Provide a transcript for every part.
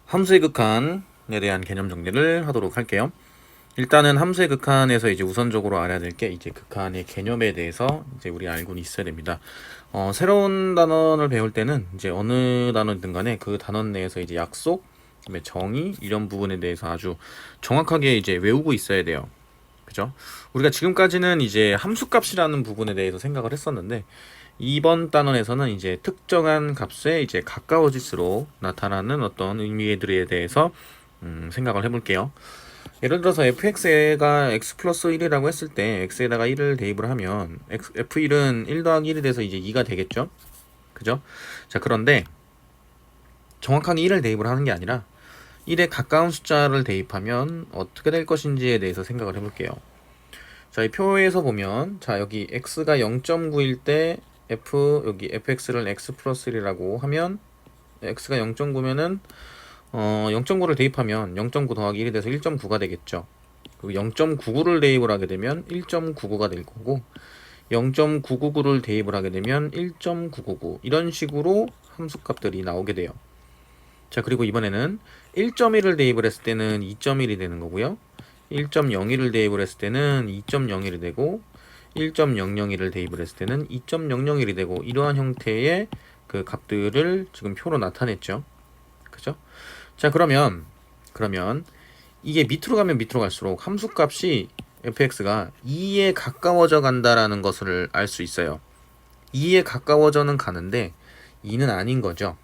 함수의 극한에 대한 개념 정리를 하도록 할게요. 일단은 함수의 극한에서 이제 우선적으로 알아야 될 게 이제 극한의 개념에 대해서 이제 우리 알고는 있어야 됩니다. 새로운 단원을 배울 때는 이제 어느 단어든 간에 그 단원 내에서 이제 약속, 그다음에 정의 이런 부분에 대해서 아주 정확하게 이제 외우고 있어야 돼요. 그죠? 우리가 지금까지는 이제 함수값이라는 부분에 대해서 생각을 했었는데 이번 단원에서는 이제 특정한 값에 이제 가까워질수록 나타나는 어떤 의미들에 대해서 생각을 해볼게요. 예를 들어서 fx가 x 플러스 1이라고 했을 때 x에다가 1을 대입을 하면 f1은 1 더하기 1이 돼서 이제 2가 되겠죠? 그죠? 자, 그런데 정확하게 1을 대입을 하는 게 아니라 1에 가까운 숫자를 대입하면 어떻게 될 것인지에 대해서 생각을 해볼게요. 자, 이 표에서 보면 자, 여기 x가 0.9일 때 여기 fx를 x 플러스 1이라고 하면 x가 0.9면은 0.9를 대입하면 0.9 더하기 1이 돼서 1.9가 되겠죠. 그리고 0.99를 대입을 하게 되면 1.99가 될 거고 0.999를 대입을 하게 되면 1.999 이런 식으로 함수값들이 나오게 돼요. 자, 그리고 이번에는 1.1을 대입을 했을 때는 2.1이 되는 거고요. 1.01을 대입을 했을 때는 2.01이 되고 1.001을 대입을 했을 때는 2.001이 되고 이러한 형태의 그 값들을 지금 표로 나타냈죠. 그죠? 자, 그러면 이게 밑으로 가면 밑으로 갈수록 함수값이 fx가 2에 가까워져 간다라는 것을 알 수 있어요. 2에 가까워져는 가는데 2는 아닌 거죠.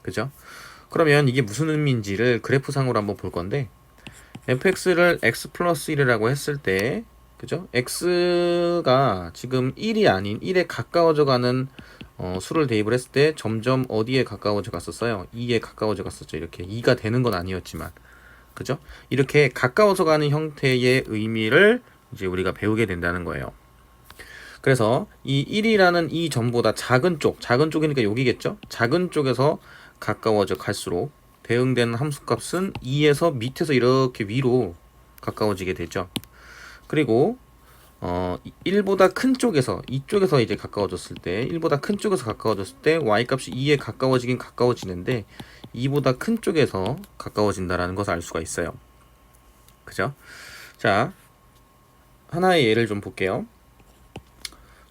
그죠? 그러면 이게 무슨 의미인지를 그래프상으로 한번 볼 건데 fx를 x 플러스 1이라고 했을 때 그죠? x가 지금 1이 아닌 1에 가까워져 가는 수를 대입을 했을 때 점점 어디에 가까워져 갔었어요? 2에 가까워져 갔었죠. 이렇게 2가 되는 건 아니었지만 그죠? 이렇게 가까워져 가는 형태의 의미를 이제 우리가 배우게 된다는 거예요. 그래서 이 1이라는 이 점보다 작은 쪽이니까 여기겠죠? 작은 쪽에서 가까워져 갈수록 대응되는 함수값은 2에서 밑에서 이렇게 위로 가까워지게 되죠. 그리고 1보다 큰 쪽에서 이쪽에서 이제 가까워졌을 때 1보다 큰 쪽에서 가까워졌을 때 y값이 2에 가까워지긴 가까워지는데 2보다 큰 쪽에서 가까워진다라는 것을 알 수가 있어요. 그죠? 자, 하나의 예를 좀 볼게요.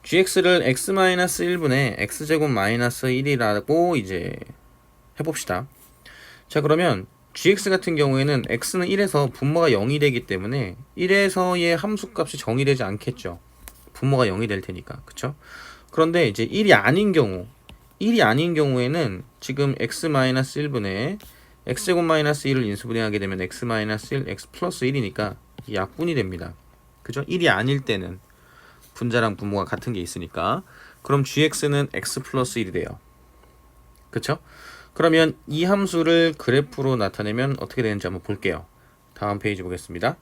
gx를 x-1분의 x제곱 마이너스 1이라고 이제 해봅시다. 자, 그러면 gx 같은 경우에는 x는 1에서 분모가 0이 되기 때문에 1에서의 함수값이 정의되지 않겠죠. 분모가 0이 될 테니까. 그쵸? 그런데 이제 1이 아닌 경우에는 지금 x-1분의 x제곱 마이너스 1을 인수분해하게 되면 x-1, x 플러스 1이니까 약분이 됩니다. 그죠? 1이 아닐 때는 분자랑 분모가 같은 게 있으니까 그럼 gx는 x 플러스 1이 돼요. 그쵸? 그러면 이 함수를 그래프로 나타내면 어떻게 되는지 한번 볼게요. 다음 페이지 보겠습니다.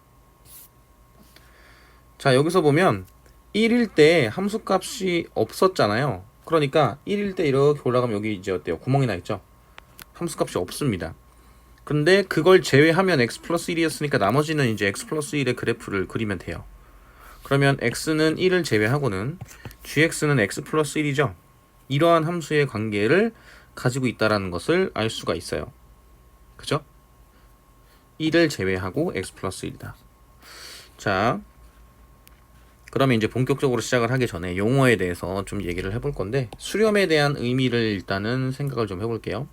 자, 여기서 보면 1일 때 함수값이 없었잖아요. 그러니까 1일 때 이렇게 올라가면 여기 이제 어때요? 구멍이 나 있죠? 함수값이 없습니다. 근데 그걸 제외하면 x 플러스 1이었으니까 나머지는 이제 x 플러스 1의 그래프를 그리면 돼요. 그러면 x는 1을 제외하고는 gx는 x 플러스 1이죠. 이러한 함수의 관계를 가지고 있다라는 것을 알 수가 있어요. 그죠? 1을 제외하고 x 플러스 1이다. 자, 그러면 이제 본격적으로 시작을 하기 전에 용어에 대해서 좀 얘기를 해볼 건데 수렴에 대한 의미를 일단은 생각을 좀 해볼게요.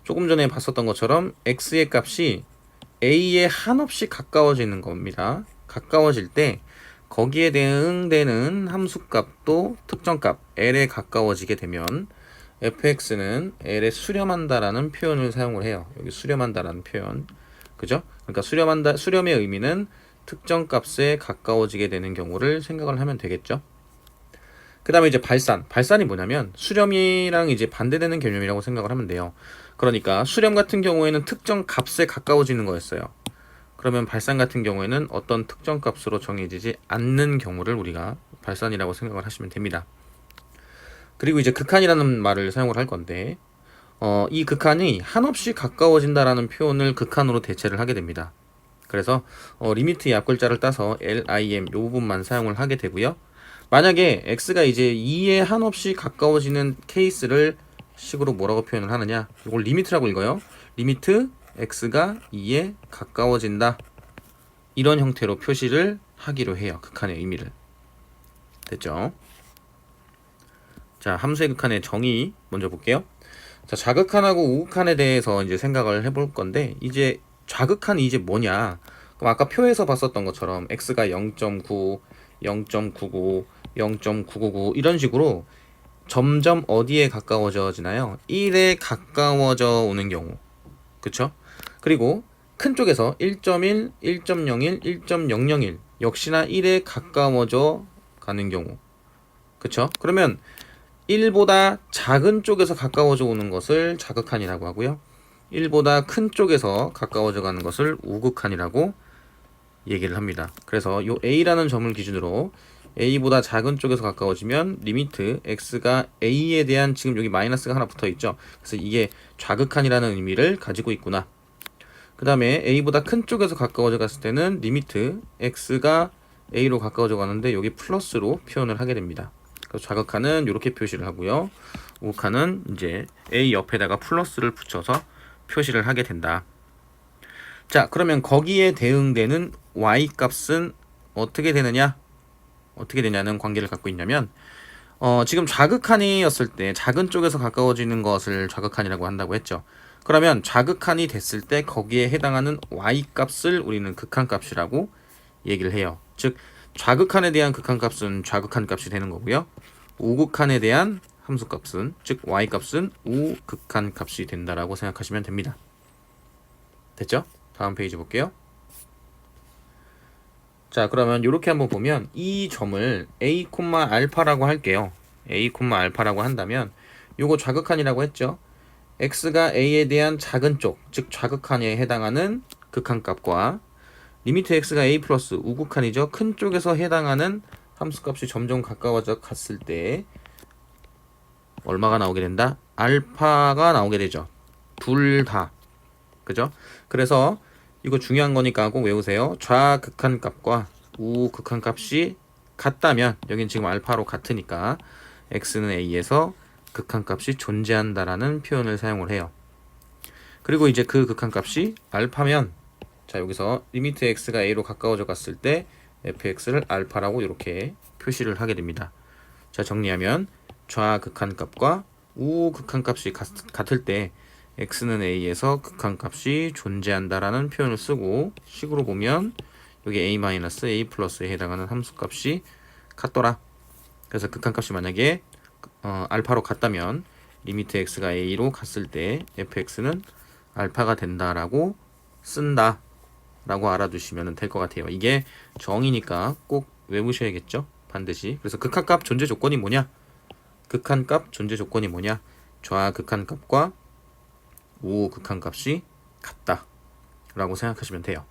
조금 전에 봤었던 것처럼 x의 값이 a에 한없이 가까워지는 겁니다. 가까워질 때 거기에 대응되는 함수값도 특정값 L에 가까워지게 되면 fx는 L에 수렴한다라는 표현을 사용을 해요. 여기 수렴한다라는 표현. 그죠? 그러니까 수렴의 의미는 특정 값에 가까워지게 되는 경우를 생각을 하면 되겠죠. 그 다음에 이제 발산이 뭐냐면 수렴이랑 이제 반대되는 개념이라고 생각을 하면 돼요. 그러니까 수렴 같은 경우에는 특정 값에 가까워지는 거였어요. 그러면 발산 같은 경우에는 어떤 특정 값으로 정해지지 않는 경우를 우리가 발산이라고 생각을 하시면 됩니다. 그리고 이제 극한이라는 말을 사용을 할 건데 이 극한이 한없이 가까워진다라는 표현을 극한으로 대체를 하게 됩니다. 그래서 리미트의 앞글자를 따서 lim 이 부분만 사용을 하게 되고요. 만약에 x가 이제 2에 한없이 가까워지는 케이스를 식으로 뭐라고 표현을 하느냐, 이걸 리미트라고 읽어요. 리미트 x가 2에 가까워진다, 이런 형태로 표시를 하기로 해요. 극한의 의미를. 됐죠? 자, 함수의 극한의 정의 먼저 볼게요. 자, 자극한하고 우극한에 대해서 이제 생각을 해볼 건데, 이제 좌극한이 이제 뭐냐? 그럼 아까 표에서 봤었던 것처럼 x가 0.9, 0.99, 0.999 이런 식으로 점점 어디에 가까워져지나요? 1에 가까워져 오는 경우. 그쵸? 그리고 큰 쪽에서 1.1, 1.01, 1.001 역시나 1에 가까워져 가는 경우. 그쵸? 그러면 1보다 작은 쪽에서 가까워져 오는 것을 자극한이라고 하고요. 1보다 큰 쪽에서 가까워져 가는 것을 우극한이라고 얘기를 합니다. 그래서 이 A라는 점을 기준으로 A보다 작은 쪽에서 가까워지면 리미트 x가 A에 대한, 지금 여기 마이너스가 하나 붙어 있죠. 그래서 이게 좌극한이라는 의미를 가지고 있구나. 그 다음에 A보다 큰 쪽에서 가까워져 갔을 때는 리미트 x가 A로 가까워져 가는데 여기 플러스로 표현을 하게 됩니다. 그래서 좌극한은 이렇게 표시를 하고요. 우극한은 이제 A 옆에다가 플러스를 붙여서 표시를 하게 된다. 자, 그러면 거기에 대응되는 y 값은 어떻게 되느냐? 어떻게 되냐는 관계를 갖고 있냐면, 지금 좌극한이었을 때 작은 쪽에서 가까워지는 것을 좌극한이라고 한다고 했죠. 그러면 좌극한이 됐을 때 거기에 해당하는 y 값을 우리는 극한값이라고 얘기를 해요. 즉 좌극한에 대한 극한값은 좌극한 값이 되는 거고요. 우극한에 대한 함수값은, 즉 y 값은 우극한 값이 된다라고 생각하시면 됩니다. 됐죠? 다음 페이지 볼게요. 자, 그러면 이렇게 한번 보면 이 점을 a, 알파라고 할게요. a, 알파라고 한다면 요거 좌극한이라고 했죠. x가 a에 대한 작은 쪽, 즉 좌극한에 해당하는 극한값과 리미트 x가 a 플러스 우극한이죠. 큰 쪽에서 해당하는 함수값이 점점 가까워져 갔을 때 얼마가 나오게 된다? 알파가 나오게 되죠. 둘 다. 그죠? 그래서 이거 중요한 거니까 꼭 외우세요. 좌극한값과 우극한값이 같다면, 여긴 지금 알파로 같으니까 x는 a에서 극한값이 존재한다라는 표현을 사용을 해요. 그리고 이제 그 극한값이 알파면, 자, 여기서 리미트 x가 a로 가까워져 갔을 때 fx를 알파라고 이렇게 표시를 하게 됩니다. 자, 정리하면 좌극한값과 우극한값이 같을 때 x는 a에서 극한값이 존재한다라는 표현을 쓰고, 식으로 보면 여기 a-a 플러스에 해당하는 함수값이 같더라. 그래서 극한값이 만약에 알파로 같다면 리미트 x가 a로 갔을 때 fx는 알파가 된다라고 쓴다 라고 알아두시면 될 것 같아요. 이게 정의니까 꼭 외우셔야겠죠, 반드시. 그래서 극한값 존재 조건이 뭐냐? 극한값 존재 조건이 뭐냐? 좌극한값과 우극한값이 같다 라고 생각하시면 돼요.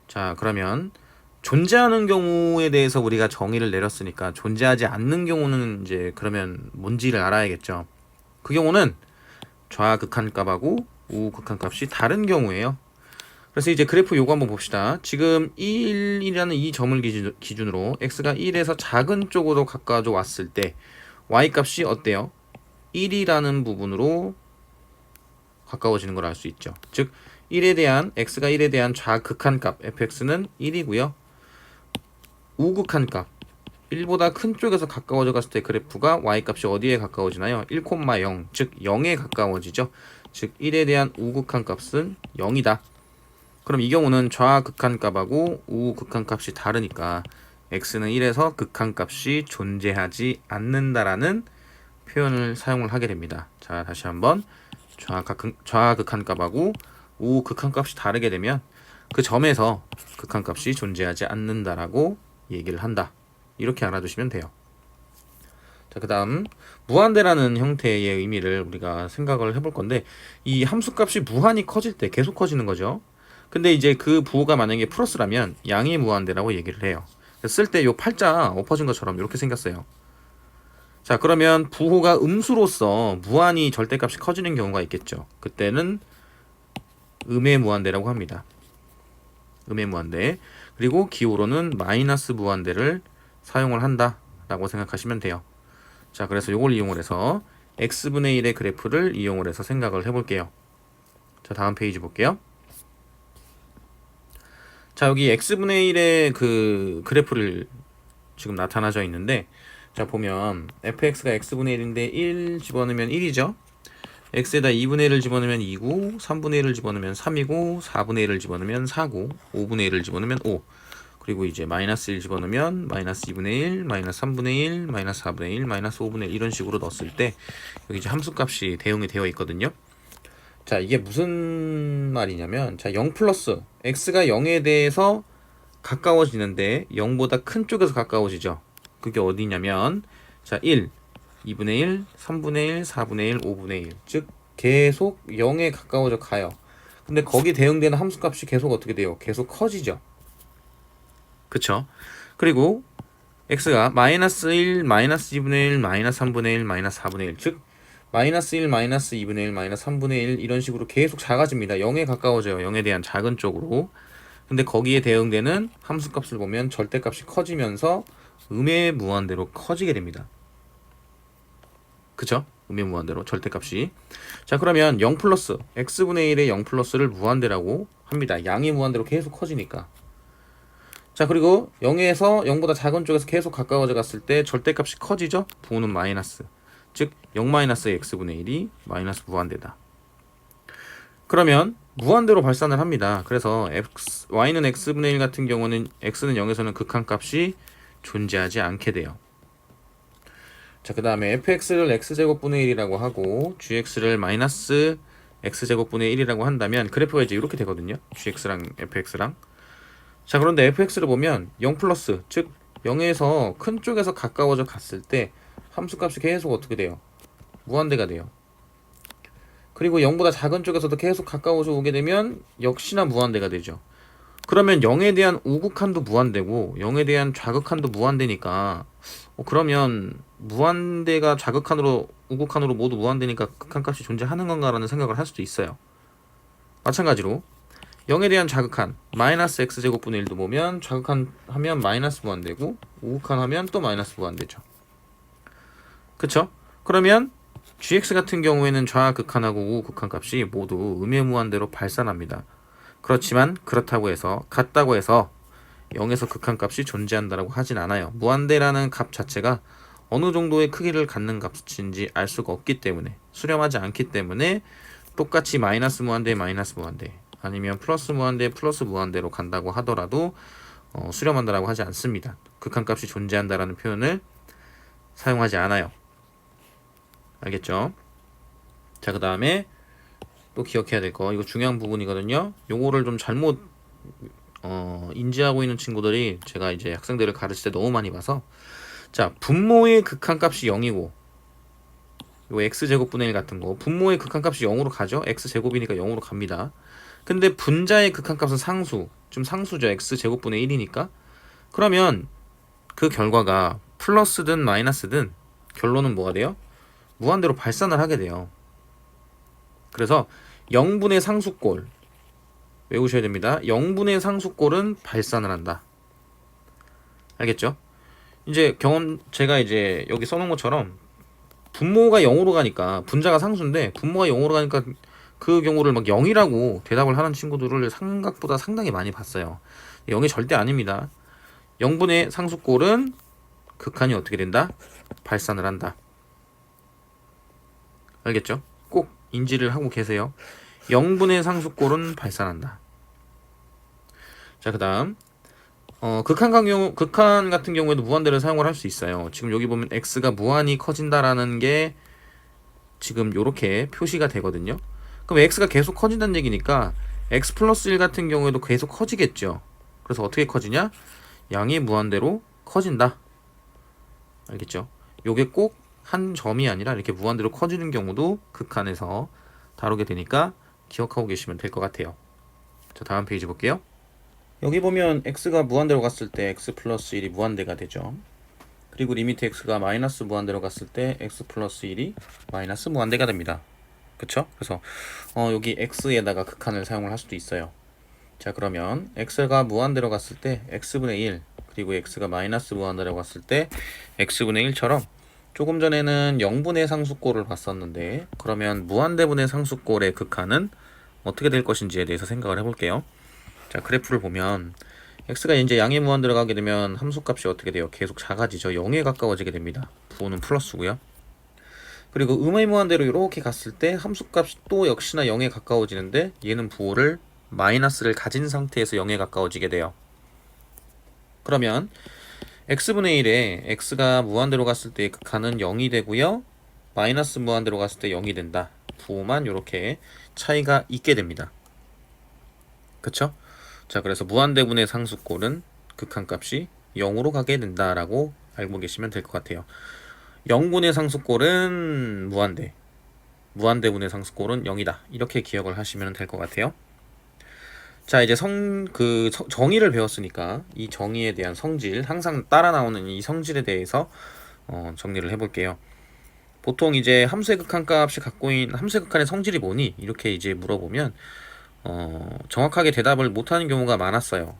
자, 그러면 존재하는 경우에 대해서 우리가 정의를 내렸으니까 존재하지 않는 경우는 이제 그러면 뭔지를 알아야겠죠. 그 경우는 좌극한값하고 우극한값이 다른 경우예요. 그래서 이제 그래프 요거 한번 봅시다. 지금 1이라는 이 점을 기준으로 x가 1에서 작은 쪽으로 가까워져 왔을 때 y 값이 어때요? 1이라는 부분으로 가까워지는 걸 알 수 있죠. 즉 x가 1에 대한 좌극한값 fx는 1이고요. 우극한값 1보다 큰 쪽에서 가까워져 갔을 때 그래프가 y 값이 어디에 가까워지나요? 1,0, 즉 0에 가까워지죠. 즉 1에 대한 우극한값은 0이다. 그럼 이 경우는 좌극한값하고 우극한값이 다르니까 x는 1에서 극한값이 존재하지 않는다라는 표현을 사용을 하게 됩니다. 자, 다시 한번 좌극한값하고 우극한값이 다르게 되면 그 점에서 극한값이 존재하지 않는다라고 얘기를 한다. 이렇게 알아두시면 돼요. 자, 그 다음 무한대라는 형태의 의미를 우리가 생각을 해볼 건데, 이 함수값이 무한히 커질 때 계속 커지는 거죠. 근데 이제 그 부호가 만약에 플러스라면 양의 무한대라고 얘기를 해요. 쓸 때 요 팔자 엎어진 것처럼 이렇게 생겼어요. 자, 그러면 부호가 음수로서 무한히 절대값이 커지는 경우가 있겠죠. 그때는 음의 무한대라고 합니다. 음의 무한대. 그리고 기호로는 마이너스 무한대를 사용을 한다 라고 생각하시면 돼요. 자, 그래서 요걸 이용을 해서 x분의 1의 그래프를 이용을 해서 생각을 해볼게요. 자, 다음 페이지 볼게요. 자, 여기 x분의 1의 그 그래프를 지금 나타나져 있는데, 자, 보면 fx가 x분의 1인데 1 집어넣으면 1이죠. x에다 2분의 1을 집어넣으면 2고, 3분의 1을 집어넣으면 3이고, 4분의 1을 집어넣으면 4고, 5분의 1을 집어넣으면 5. 그리고 이제 마이너스 1 집어넣으면 마이너스 2분의 1, 마이너스 3분의 1, 마이너스 4분의 1, 마이너스 5분의 1 이런 식으로 넣었을 때 여기 이제 함수값이 대응이 되어 있거든요. 자, 이게 무슨 말이냐면, 자, 0 플러스 x가 0에 대해서 가까워지는데 0보다 큰 쪽에서 가까워지죠. 그게 어디냐면, 자, 1, 2분의 1, 3분의 1, 4분의 1, 5분의 1. 즉 계속 0에 가까워져 가요. 근데 거기 대응되는 함수값이 계속 어떻게 돼요? 계속 커지죠. 그쵸? 그리고 x가 마이너스 1, 마이너스 2분의 1, 마이너스 3분의 1, 마이너스 4분의 1. 즉 마이너스 1, 마이너스 2분의 1, 마이너스 3분의 1 이런 식으로 계속 작아집니다. 0에 가까워져요. 0에 대한 작은 쪽으로. 근데 거기에 대응되는 함수값을 보면 절대값이 커지면서 음의 무한대로 커지게 됩니다. 그쵸? 음의 무한대로 절대값이. 자, 그러면 0 플러스 x분의 1의 0 플러스를 무한대라고 합니다. 양이 무한대로 계속 커지니까. 자, 그리고 0에서 0보다 작은 쪽에서 계속 가까워져 갔을 때 절대값이 커지죠? 부호는 마이너스. 즉 0 마이너스 x분의 1이 마이너스 무한대다. 그러면 무한대로 발산을 합니다. 그래서 y는 x분의 1 같은 경우는 x는 0에서는 극한값이 존재하지 않게 돼요. 자, 그 다음에 fx를 x제곱분의 1이라고 하고 gx를 마이너스 x제곱분의 1이라고 한다면 그래프가 이제 이렇게 되거든요. gx랑 fx랑. 자, 그런데 fx를 보면 0 플러스, 즉 0에서 큰 쪽에서 가까워져 갔을 때 함수값이 계속 어떻게 돼요? 무한대가 돼요. 그리고 0보다 작은 쪽에서도 계속 가까워져 오게 되면 역시나 무한대가 되죠. 그러면 0에 대한 우극한도 무한대고 0에 대한 좌극한도 무한대니까 그러면 무한대가 좌극한으로 우극한으로 모두 무한대니까 극한값이 존재하는 건가라는 생각을 할 수도 있어요. 마찬가지로 0에 대한 좌극한 마이너스 x제곱분의 1도 보면 좌극한 하면 마이너스 무한대고 우극한 하면 또 마이너스 무한대죠. 그쵸? 그러면 gx 같은 경우에는 좌극한하고 우극한 값이 모두 음의 무한대로 발산합니다. 그렇지만 그렇다고 해서 같다고 해서 0에서 극한값이 존재한다고 하진 않아요. 무한대라는 값 자체가 어느 정도의 크기를 갖는 값인지 알 수가 없기 때문에, 수렴하지 않기 때문에 똑같이 마이너스 무한대 마이너스 무한대 아니면 플러스 무한대 플러스 무한대로 간다고 하더라도 수렴한다라고 하지 않습니다. 극한값이 존재한다라는 표현을 사용하지 않아요. 알겠죠? 자, 그 다음에 또 기억해야 될 거, 이거 중요한 부분이거든요. 요거를 좀 잘못 인지하고 있는 친구들이 제가 이제 학생들을 가르칠 때 너무 많이 봐서, 자, 분모의 극한값이 0이고 요 x제곱분의 1 같은 거 분모의 극한값이 0으로 가죠. x제곱이니까 0으로 갑니다. 근데 분자의 극한값은 상수, 좀 상수죠. x제곱분의 1이니까. 그러면 그 결과가 플러스든 마이너스든 결론은 뭐가 돼요? 무한대로 발산을 하게 돼요. 그래서 0분의 상수꼴 외우셔야 됩니다. 0분의 상수꼴은 발산을 한다. 알겠죠? 이제 제가 이제 여기 써놓은 것처럼 분모가 0으로 가니까 분자가 상수인데 분모가 0으로 가니까 그 경우를 막 0이라고 대답을 하는 친구들을 생각보다 상당히 많이 봤어요. 0이 절대 아닙니다. 0분의 상수꼴은 극한이 어떻게 된다? 발산을 한다. 알겠죠? 꼭 인지를 하고 계세요. 0분의 상수꼴은 발산한다. 자, 그 다음 극한 같은 경우에도 무한대를 사용을 할 수 있어요. 지금 여기 보면 x가 무한히 커진다라는 게 지금 이렇게 표시가 되거든요. 그럼 x가 계속 커진다는 얘기니까 x 플러스 1 같은 경우에도 계속 커지겠죠. 그래서 어떻게 커지냐? 양이 무한대로 커진다. 알겠죠? 요게 꼭 한 점이 아니라 이렇게 무한대로 커지는 경우도 극한에서 다루게 되니까 기억하고 계시면 될 것 같아요. 자, 다음 페이지 볼게요. 여기 보면 x가 무한대로 갔을 때 x 플러스 1이 무한대가 되죠. 그리고 리미트 x가 마이너스 무한대로 갔을 때 x 플러스 1이 마이너스 무한대가 됩니다. 그쵸? 그래서 여기 x에다가 극한을 사용을 할 수도 있어요. 자, 그러면 x가 무한대로 갔을 때 x분의 1 그리고 x가 마이너스 무한대로 갔을 때 x분의 1처럼 조금 전에는 0분의 상수꼴을 봤었는데 그러면 무한대분의 상수꼴의 극한은 어떻게 될 것인지에 대해서 생각을 해볼게요. 자, 그래프를 보면 x가 이제 양의 무한 들어가게 되면 함수값이 어떻게 돼요? 계속 작아지죠. 0에 가까워지게 됩니다. 부호는 플러스고요. 그리고 음의 무한대로 이렇게 갔을 때 함수값이 또 역시나 0에 가까워지는데 얘는 부호를 마이너스를 가진 상태에서 0에 가까워지게 돼요. 그러면 x분의 1에 x가 무한대로 갔을 때의 극한은 0이 되고요. 마이너스 무한대로 갔을 때 0이 된다. 부호만 이렇게 차이가 있게 됩니다. 그쵸? 자, 그래서 무한대분의 상수꼴은 극한값이 0으로 가게 된다라고 알고 계시면 될 것 같아요. 0분의 상수꼴은 무한대, 무한대분의 상수꼴은 0이다. 이렇게 기억을 하시면 될 것 같아요. 자, 이제 정의를 배웠으니까 이 정의에 대한 성질, 항상 따라 나오는 이 성질에 대해서 정리를 해볼게요. 보통 이제 함수의 극한값이 갖고 있는 함수의 극한의 성질이 뭐니? 이렇게 이제 물어보면 정확하게 대답을 못하는 경우가 많았어요.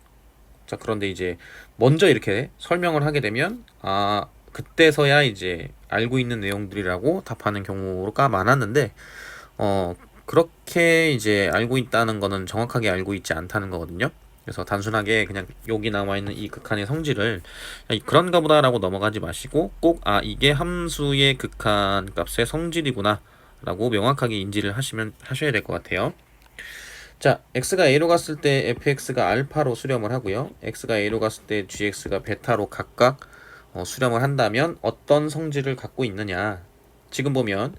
자, 그런데 이제 먼저 이렇게 설명을 하게 되면 그때서야 이제 알고 있는 내용들이라고 답하는 경우가 많았는데 그렇게 이제 알고 있다는 거는 정확하게 알고 있지 않다는 거거든요. 그래서 단순하게 그냥 여기 나와 있는 이 극한의 성질을 그런가 보다라고 넘어가지 마시고 꼭 이게 함수의 극한 값의 성질이구나 라고 명확하게 인지를 하셔야 될 것 같아요. 자, x가 a로 갔을 때 fx가 알파로 수렴을 하고요. x가 a로 갔을 때 gx가 베타로 각각 수렴을 한다면 어떤 성질을 갖고 있느냐. 지금 보면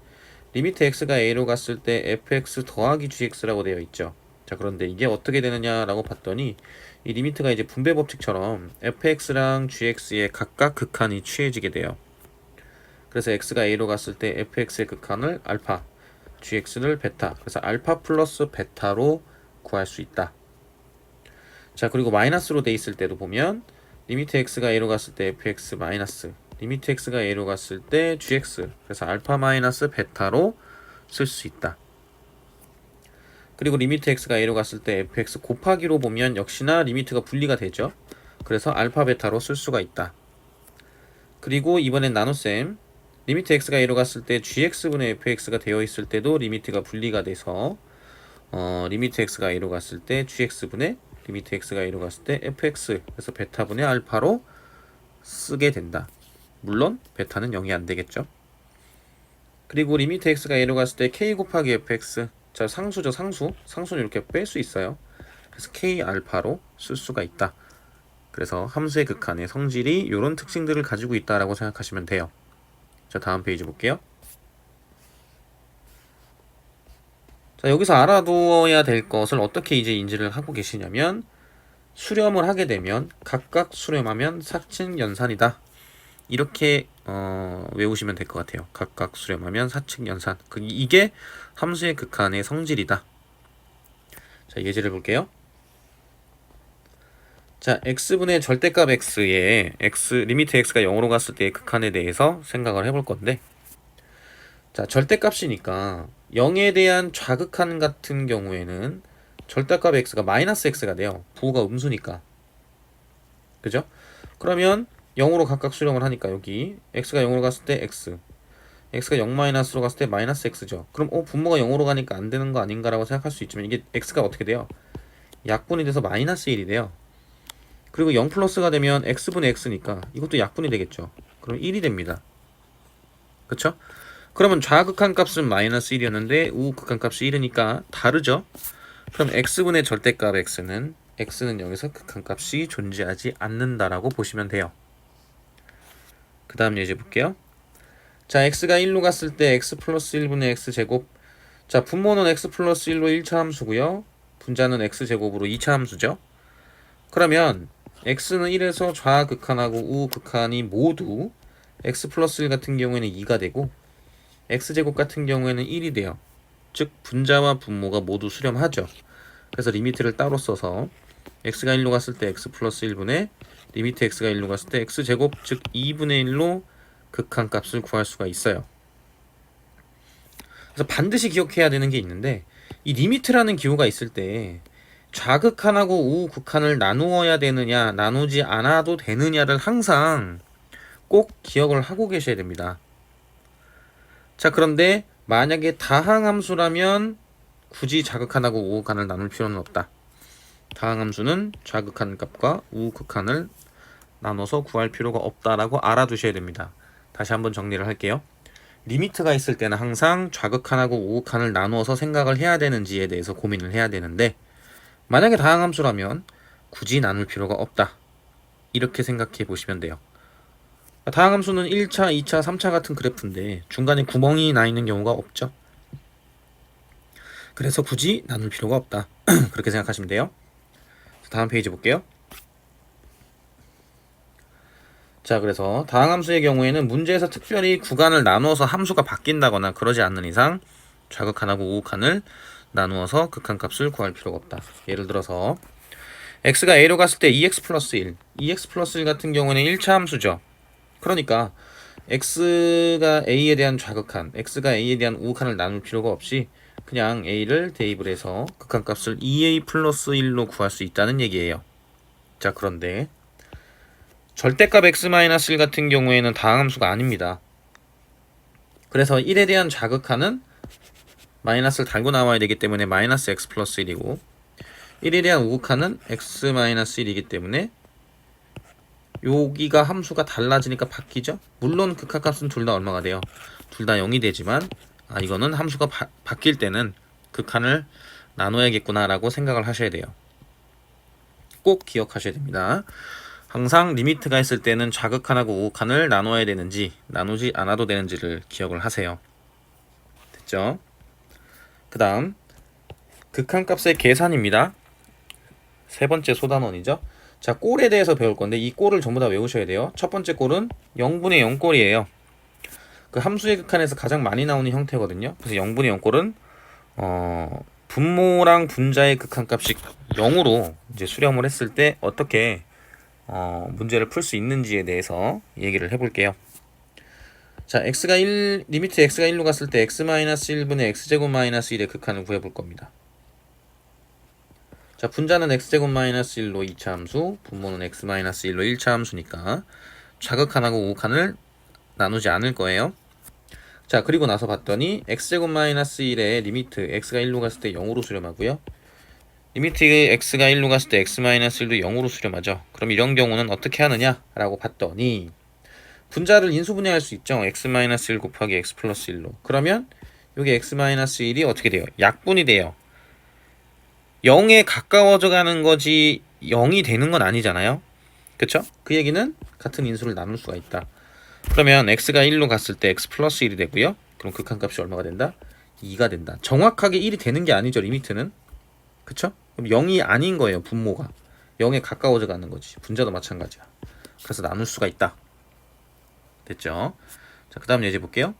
리미트 x가 a로 갔을 때 fx 더하기 gx라고 되어 있죠. 자, 그런데 이게 어떻게 되느냐라고 봤더니 이 리미트가 이제 분배 법칙처럼 fx랑 gx의 각각 극한이 취해지게 돼요. 그래서 x가 a로 갔을 때 fx의 극한을 알파, gx를 베타. 그래서 알파 플러스 베타로 구할 수 있다. 자, 그리고 마이너스로 돼 있을 때도 보면 리미트 x가 a로 갔을 때 fx 마이너스, 리미트 x가 a로 갔을 때 gx, 그래서 알파 마이너스 베타로 쓸 수 있다. 그리고 리미트 x가 a로 갔을 때 fx 곱하기로 보면 역시나 리미트가 분리가 되죠. 그래서 알파 베타로 쓸 수가 있다. 그리고 이번엔 나눗셈 리미트 x가 a로 갔을 때 gx분의 fx가 되어 있을 때도 리미트가 분리가 돼서 리미트 x가 a로 갔을 때 gx분의 리미트 x가 a로 갔을 때 fx, 그래서 베타분의 알파로 쓰게 된다. 물론 베타는 0이 안 되겠죠. 그리고 리미트 x가 a로 갔을 때 k 곱하기 fx, 자, 상수죠. 상수는 이렇게 뺄 수 있어요. 그래서 k 알파로 쓸 수가 있다. 그래서 함수의 극한의 성질이 이런 특징들을 가지고 있다라고 생각하시면 돼요. 자, 다음 페이지 볼게요. 자, 여기서 알아두어야 될 것을 어떻게 이제 인지를 하고 계시냐면 수렴을 하게 되면 각각 수렴하면 사칙연산이다. 이렇게 외우시면 될 것 같아요. 각각 수렴하면 사칙연산. 이게 함수의 극한의 성질이다. 자, 예제를 볼게요. 자, x분의 절대값 x의 리미트 x가 0으로 갔을 때의 극한에 대해서 생각을 해볼 건데, 자, 절대값이니까 0에 대한 좌극한 같은 경우에는 절대값 x가 마이너스 x가 돼요. 부호가 음수니까. 그죠? 그러면 0으로 각각 수렴을 하니까 여기 x가 0으로 갔을 때 x, x가 0 마이너스로 갔을 때 마이너스 x죠. 그럼 분모가 0으로 가니까 안 되는 거 아닌가라고 생각할 수 있지만 이게 x가 어떻게 돼요? 약분이 돼서 마이너스 1이 돼요. 그리고 0 플러스가 되면 x분의 x니까 이것도 약분이 되겠죠. 그럼 1이 됩니다. 그쵸? 그러면 좌극한 값은 마이너스 1이었는데 우극한 값이 1이니까 다르죠? 그럼 x분의 절대값 x는 여기서 극한 값이 존재하지 않는다라고 보시면 돼요. 그 다음 예제 볼게요. 자, x가 1로 갔을 때 x 플러스 1분의 x제곱. 자, 분모는 x 플러스 1로 1차 함수고요. 분자는 x제곱으로 2차 함수죠. 그러면 x는 1에서 좌극한하고 우극한이 모두 x 플러스 1 같은 경우에는 2가 되고 x제곱 같은 경우에는 1이 돼요. 즉 분자와 분모가 모두 수렴하죠. 그래서 리미트를 따로 써서 x가 1로 갔을 때 x 플러스 1분의 리미트 x가 1로 갔을 때 x제곱, 즉 2분의 1로 극한값을 구할 수가 있어요. 그래서 반드시 기억해야 되는 게 있는데 이 리미트라는 기호가 있을 때 좌극한하고 우극한을 나누어야 되느냐 나누지 않아도 되느냐를 항상 꼭 기억을 하고 계셔야 됩니다. 자, 그런데 만약에 다항함수라면 굳이 자극한하고 우극한을 나눌 필요는 없다. 다항함수는 자극한 값과 우극한을 나눠서 구할 필요가 없다라고 알아두셔야 됩니다. 다시 한번 정리를 할게요. 리미트가 있을 때는 항상 좌극한하고 우극한을 나누어서 생각을 해야 되는지에 대해서 고민을 해야 되는데, 만약에 다항함수라면 굳이 나눌 필요가 없다. 이렇게 생각해 보시면 돼요. 다항함수는 1차, 2차, 3차 같은 그래프인데 중간에 구멍이 나 있는 경우가 없죠. 그래서 굳이 나눌 필요가 없다. 그렇게 생각하시면 돼요. 다음 페이지 볼게요. 자, 그래서 다항함수의 경우에는 문제에서 특별히 구간을 나누어서 함수가 바뀐다거나 그러지 않는 이상 좌극한하고 우극한을 나누어서 극한값을 구할 필요가 없다. 예를 들어서 x가 a로 갔을 때 2x 플러스 1, 2x 플러스 1 같은 경우는 1차 함수죠. 그러니까 x가 a에 대한 좌극한, x가 a에 대한 우극한을 나눌 필요가 없이 그냥 a를 대입을 해서 극한값을 2a 플러스 1로 구할 수 있다는 얘기예요. 자, 그런데 절대값 x-1 같은 경우에는 다항함수가 아닙니다. 그래서 1에 대한 좌극한은 마이너스를 달고 나와야 되기 때문에 마이너스 x 플러스 1이고 1에 대한 우극한은 x-1이기 때문에 여기가 함수가 달라지니까 바뀌죠. 물론 극한값은 둘 다 얼마가 돼요? 둘 다 0이 되지만 이거는 함수가 바뀔 때는 극한을 나눠야겠구나 라고 생각을 하셔야 돼요. 꼭 기억하셔야 됩니다. 항상 리미트가 있을 때는 좌극한하고 우극한을 나눠야 되는지 나누지 않아도 되는지를 기억을 하세요. 됐죠? 그 다음 극한값의 계산입니다. 세 번째 소단원이죠. 자, 꼴에 대해서 배울 건데 이 꼴을 전부 다 외우셔야 돼요. 첫 번째 꼴은 0분의 0꼴이에요. 그 함수의 극한에서 가장 많이 나오는 형태거든요. 그래서 0분의 0꼴은 분모랑 분자의 극한값이 0으로 이제 수렴을 했을 때 어떻게 문제를 풀 수 있는지에 대해서 얘기를 해볼게요. 자, 리미트 x가 1로 갔을 때 x-1분의 x제곱 마이너스 1의 극한을 구해볼 겁니다. 자, 분자는 x제곱 마이너스 1로 2차 함수, 분모는 x-1로 1차 함수니까 좌극한하고 우극한을 나누지 않을 거예요. 자, 그리고 나서 봤더니 x제곱 마이너스 1의 리미트 x가 1로 갔을 때 0으로 수렴하고요. 리미트 x가 1로 갔을 때 x-1도 0으로 수렴하죠. 그럼 이런 경우는 어떻게 하느냐 라고 봤더니 분자를 인수분해할 수 있죠. x-1 곱하기 x 플러스 1로. 그러면 여기 x-1이 어떻게 돼요? 약분이 돼요. 0에 가까워져 가는 거지 0이 되는 건 아니잖아요. 그쵸? 그 얘기는 같은 인수를 나눌 수가 있다. 그러면 x가 1로 갔을 때 x 플러스 1이 되고요. 그럼 극한값이 얼마가 된다? 2가 된다. 정확하게 1이 되는 게 아니죠, 리미트는. 그쵸? 그럼 0이 아닌 거예요, 분모가. 0에 가까워져 가는 거지. 분자도 마찬가지야. 그래서 나눌 수가 있다. 됐죠? 자, 그 다음 예제 볼게요.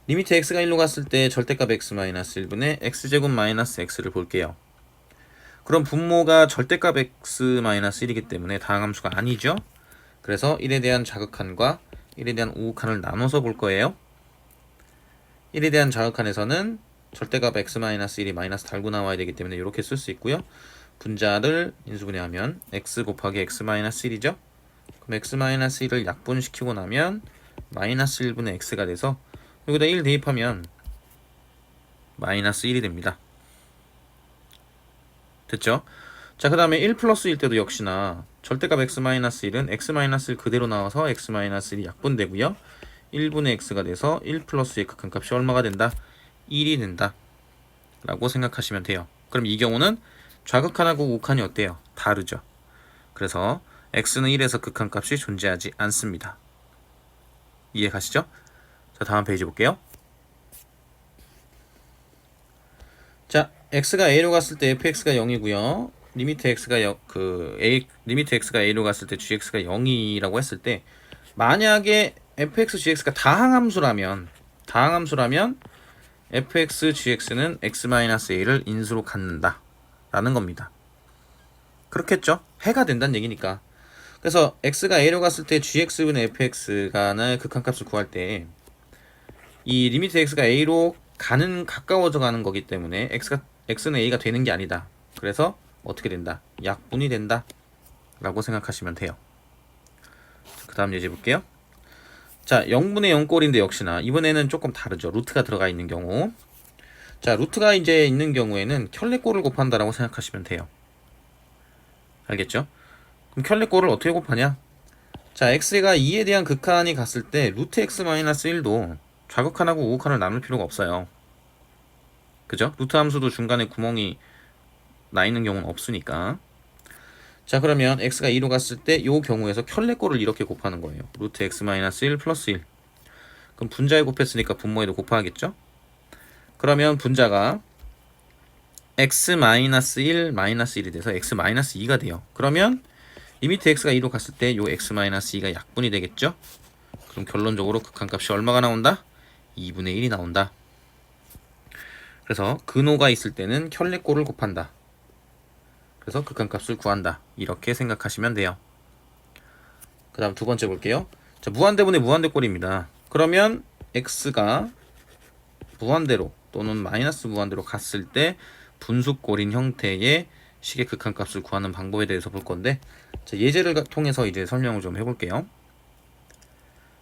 리미트 x가 1로 갔을 때 절대값 x-1분의 x제곱 마이너스 x를 볼게요. 그럼 분모가 절대값 x-1이기 때문에 다항함수가 아니죠? 그래서 1에 대한 자극한과 1에 대한 우극한을 나눠서 볼 거예요. 1에 대한 자극한에서는 절대값 x-1이 마이너스 달고 나와야 되기 때문에 이렇게 쓸 수 있고요. 분자를 인수분해하면 x 곱하기 x-1이죠. 그럼 x-1을 약분시키고 나면 마이너스 1분의 x가 돼서 여기다 1 대입하면 마이너스 1이 됩니다. 됐죠? 자, 그 다음에 1 플러스 1 때도 역시나 절대값 x-1은 x-1 그대로 나와서 x-1이 약분되고요. 1분의 x가 돼서 1 플러스의 극한값이 얼마가 된다? 1이 된다 라고 생각하시면 돼요. 그럼 이 경우는 좌극한하고 우극한이 어때요? 다르죠. 그래서 x는 1에서 극한값이 존재하지 않습니다. 이해 가시죠? 자, 다음 페이지 볼게요. 자, x가 a로 갔을 때 fx가 0이고요. 리미트 x가 a로 갔을 때 gx가 0이라고 했을 때 만약에 fx, gx가 다항함수라면 fx, gx는 x-a를 인수로 갖는다 라는 겁니다. 그렇겠죠? 해가 된다는 얘기니까. 그래서 x가 a로 갔을 때 gx분의 fx가의 극한값을 구할 때 이 리미트 x가 a로 가까워져 가는 거기 때문에 x는 a가 되는 게 아니다. 그래서 어떻게 된다? 약분이 된다 라고 생각하시면 돼요. 그 다음 예제 볼게요. 자, 0분의 0꼴인데 역시나 이번에는 조금 다르죠. 루트가 들어가 있는 경우. 자, 루트가 이제 있는 경우에는 켤레꼴을 곱한다라고 생각하시면 돼요. 알겠죠? 그럼 켤레꼴을 어떻게 곱하냐? 자, x가 2에 대한 극한이 갔을 때 루트 x-1도 좌극한하고 우극한을 나눌 필요가 없어요. 그죠? 루트 함수도 중간에 구멍이 나 있는 경우는 없으니까. 자, 그러면 x가 2로 갔을 때 이 경우에서 켤레꼴을 이렇게 곱하는 거예요. 루트 x-1 플러스 1. 그럼 분자에 곱했으니까 분모에도 곱하겠죠? 그러면 분자가 x-1 1이 돼서 x-2가 돼요. 그러면 리미트 x가 2로 갔을 때 요 x-2가 약분이 되겠죠? 그럼 결론적으로 극한값이 얼마가 나온다? 2분의 1이 나온다. 그래서 근호가 있을 때는 켤레꼴을 곱한다. 그래서 극한값을 구한다. 이렇게 생각하시면 돼요. 그 다음 두 번째 볼게요. 자, 무한대분의 무한대꼴입니다. 그러면 x가 무한대로 또는 마이너스 무한대로 갔을 때 분수꼴인 형태의 식의 극한값을 구하는 방법에 대해서 볼 건데, 자, 예제를 통해서 이제 설명을 좀 해볼게요.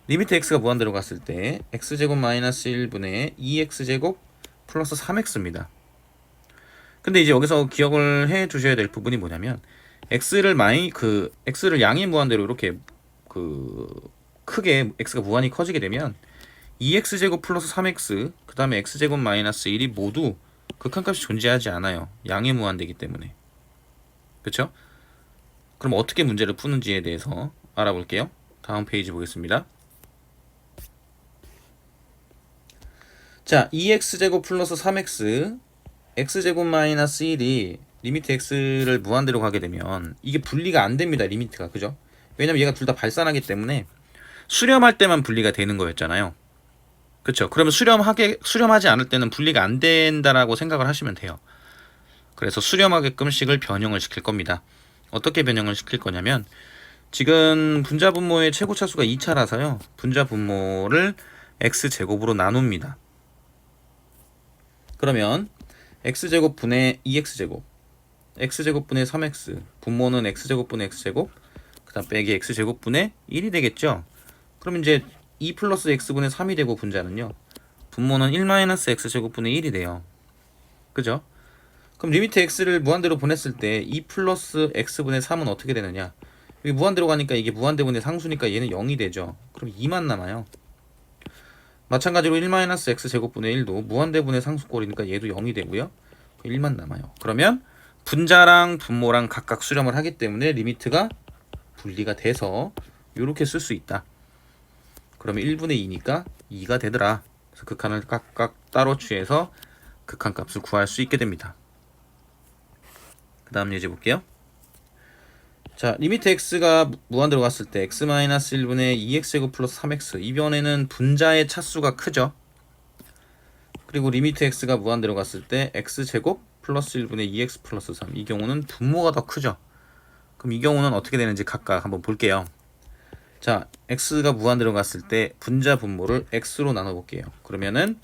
리미트 x가 무한대로 갔을 때 x제곱 마이너스 1분의 2x제곱 플러스 3x입니다. 근데 이제 여기서 기억을 해 주셔야 될 부분이 뭐냐면, x를 양의 무한대로 이렇게 크게 x가 무한히 커지게 되면 2x제곱 플러스 3x 그 다음에 x제곱 마이너스 1이 모두 극한값이 존재하지 않아요. 양의 무한대이기 때문에. 그쵸? 그럼 어떻게 문제를 푸는지에 대해서 알아볼게요. 다음 페이지 보겠습니다. 자, 2x제곱 플러스 3x x제곱 마이너스 1이 리미트 x를 무한대로 가게 되면 이게 분리가 안 됩니다. 리미트가. 그죠? 왜냐면 얘가 둘 다 발산하기 때문에 수렴할 때만 분리가 되는 거였잖아요. 그쵸? 그러면 수렴하지 않을 때는 분리가 안 된다라고 생각을 하시면 돼요. 그래서 수렴하게끔 식을 변형을 시킬 겁니다. 어떻게 변형을 시킬 거냐면, 지금 분자 분모의 최고 차수가 2차라서요. 분자 분모를 x제곱으로 나눕니다. 그러면 x제곱 분의 2x제곱 x제곱 분의 3x 분모는 x제곱 분의 x제곱 그 다음 빼기 x제곱 분의 1이 되겠죠. 그럼 이제 2 플러스 x분의 3이 되고 분자는요, 분모는 1 마이너스 x제곱 분의 1이 돼요. 그죠? 그럼 리미트 x를 무한대로 보냈을 때 2 플러스 x분의 3은 어떻게 되느냐? 여기 무한대로 가니까 이게 무한대분의 상수니까 얘는 0이 되죠. 그럼 2만 남아요. 마찬가지로 1 마이너스 x제곱분의 1도 무한대분의 상수꼴이니까 얘도 0이 되고요. 1만 남아요. 그러면 분자랑 분모랑 각각 수렴을 하기 때문에 리미트가 분리가 돼서 이렇게 쓸 수 있다. 그러면 1분의 2니까 2가 되더라. 그래서 극한을 각각 따로 취해서 극한값을 구할 수 있게 됩니다. 그 다음 예제 볼게요. 자, 리미트 x가 무한대로 갔을 때 x-1분의 2x제곱 플러스 3x 이번에는 분자의 차수가 크죠. 그리고 리미트 x가 무한대로 갔을 때 x제곱 플러스 1분의 2x 플러스 3 이 경우는 분모가 더 크죠. 그럼 이 경우는 어떻게 되는지 각각 한번 볼게요. 자, x가 무한대로 갔을 때 분자 분모를 x로 나눠볼게요. 그러면은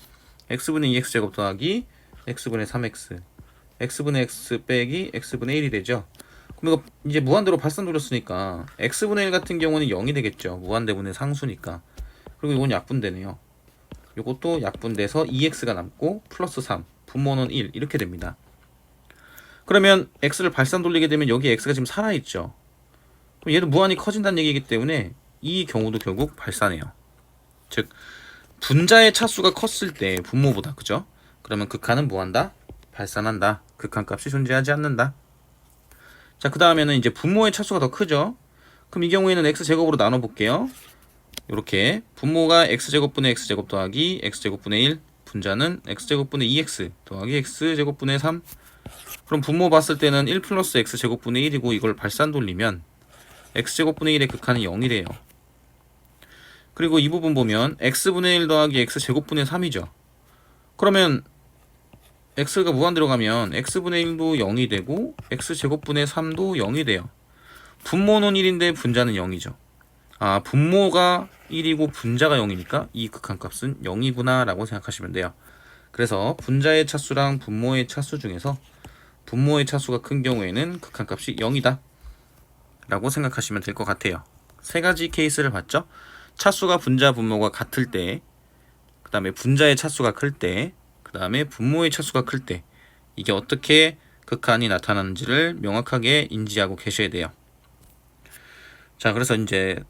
x분의 2x제곱 더하기 x분의 3x x분의 x 빼기 x분의 1이 되죠. 그럼 이거 이제 무한대로 발산 돌렸으니까 x분의 1 같은 경우는 0이 되겠죠. 무한대분의 상수니까. 그리고 이건 약분되네요. 이것도 약분돼서 2x가 남고 플러스 3 분모는 1 이렇게 됩니다. 그러면 x를 발산 돌리게 되면 여기 x가 지금 살아있죠. 그럼 얘도 무한히 커진다는 얘기이기 때문에 이 경우도 결국 발산해요. 즉 분자의 차수가 컸을 때 분모보다, 그죠? 그러면 극한은 뭐한다? 발산한다. 극한값이 존재하지 않는다. 자, 그 다음에는 이제 분모의 차수가 더 크죠? 그럼 이 경우에는 x제곱으로 나눠볼게요. 이렇게 분모가 x제곱분의 x제곱 더하기 x제곱분의 1 분자는 x제곱분의 2x 더하기 x제곱분의 3 그럼 분모 봤을 때는 1 플러스 x제곱분의 1이고 이걸 발산 돌리면 x제곱분의 1의 극한은 0이래요. 그리고 이 부분 보면 x분의 1 더하기 x제곱분의 3이죠. 그러면 x가 무한대로 가면 x분의 1도 0이 되고 x제곱분의 3도 0이 돼요. 분모는 1인데 분자는 0이죠. 아, 분모가 1이고 분자가 0이니까 이 극한값은 0이구나 라고 생각하시면 돼요. 그래서 분자의 차수랑 분모의 차수 중에서 분모의 차수가 큰 경우에는 극한값이 0이다 라고 생각하시면 될 것 같아요. 세 가지 케이스를 봤죠. 차수가 분자 분모가 같을 때, 그 다음에 분자의 차수가 클 때, 그 다음에 분모의 차수가 클 때, 이게 어떻게 극한이 나타나는지를 명확하게 인지하고 계셔야 돼요. 자, 그래서 이제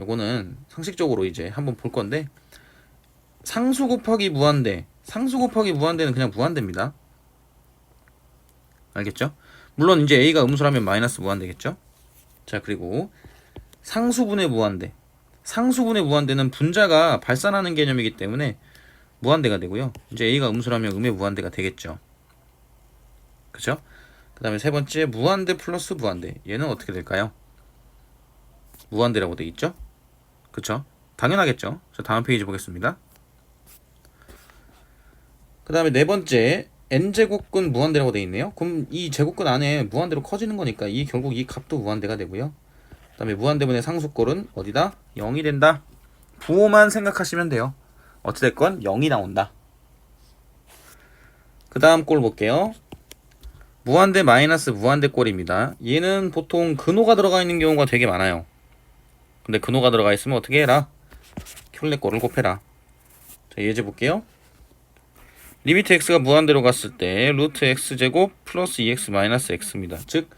요거는 상식적으로 이제 한번 볼 건데, 상수 곱하기 무한대, 상수 곱하기 무한대는 그냥 무한대입니다. 알겠죠? 물론 이제 a가 음수라면 마이너스 무한대겠죠? 자, 그리고 상수분의 무한대, 상수분의 무한대는 분자가 발산하는 개념이기 때문에 무한대가 되고요. 이제 a가 음수라면 음의 무한대가 되겠죠. 그죠? 그 다음에 세 번째 무한대 플러스 무한대, 얘는 어떻게 될까요? 무한대라고 되어 있죠? 그쵸? 당연하겠죠? 자, 다음 페이지 보겠습니다. 그 다음에 네 번째 n제곱근 무한대라고 되어 있네요. 그럼 이 제곱근 안에 무한대로 커지는 거니까 이 결국 이 값도 무한대가 되고요. 그 다음에 무한대분의 상수꼴은 어디다? 0이 된다. 부호만 생각하시면 돼요. 어찌됐건 0이 나온다. 그 다음 꼴 볼게요. 무한대 마이너스 무한대 꼴입니다. 얘는 보통 근호가 들어가 있는 경우가 되게 많아요. 근데 근호가 들어가 있으면 어떻게 해라? 켤레꼴을 곱해라. 자, 예제 볼게요. 리미트 x가 무한대로 갔을 때 루트 x제곱 플러스 2x 마이너스 x입니다. 즉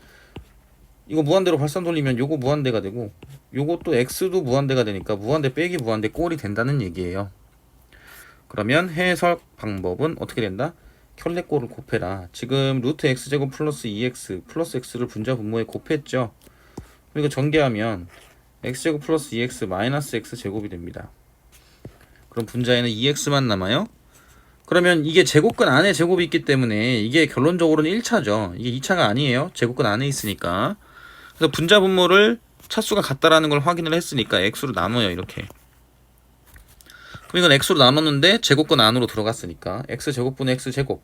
이거 무한대로 발산 돌리면 요거 무한대가 되고 요것도 x도 무한대가 되니까 무한대 빼기 무한대 꼴이 된다는 얘기예요. 그러면 해석 방법은 어떻게 된다? 켤레꼴을 곱해라. 지금 루트 x제곱 플러스 2x 플러스 x를 분자 분모에 곱했죠. 그리고 전개하면 x제곱 플러스 2x 마이너스 x제곱이 됩니다. 그럼 분자에는 2x만 남아요. 그러면 이게 제곱근 안에 제곱이 있기 때문에 이게 결론적으로는 1차죠. 이게 2차가 아니에요. 제곱근 안에 있으니까. 그래서 분자 분모를 차수가 같다라는 걸 확인을 했으니까 x로 나눠요. 이렇게. 그럼 이건 x로 나눴는데 제곱근 안으로 들어갔으니까 x제곱분의 x제곱,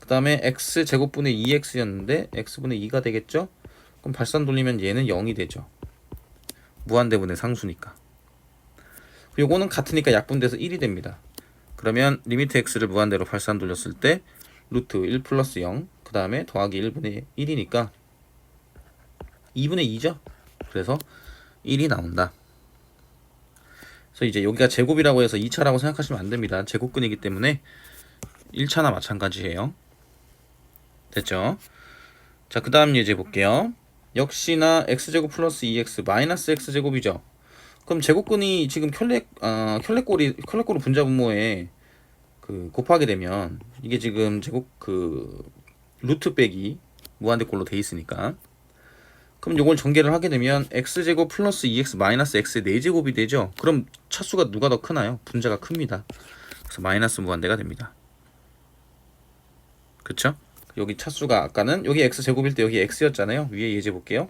그 다음에 x제곱분의 2x였는데 x분의 2가 되겠죠. 그럼 발산 돌리면 얘는 0이 되죠. 무한대분의 상수니까. 요거는 같으니까 약분돼서 1이 됩니다. 그러면 리미트 x를 무한대로 발산 돌렸을 때 루트 1 플러스 0, 그 다음에 더하기 1분의 1이니까 2분의 2죠. 그래서 1이 나온다. 그래서 이제 여기가 제곱이라고 해서 2차라고 생각하시면 안 됩니다. 제곱근이기 때문에 1차나 마찬가지예요. 됐죠? 자, 그 다음 예제 볼게요. 역시나 x제곱 플러스 2x 마이너스 x제곱이죠. 그럼 제곱근이 지금 켤레꼴을 분자 분모에 곱하게 되면 이게 지금 제곱 루트 빼기 무한대꼴로 돼 있으니까, 그럼 요걸 전개를 하게 되면 x제곱 플러스 2x 마이너스 x의 4제곱이 되죠. 그럼 차수가 누가 더 크나요? 분자가 큽니다. 그래서 마이너스 무한대가 됩니다. 그쵸? 여기 차수가 아까는 여기 x제곱일 때 여기 x였잖아요. 위에 예제 볼게요.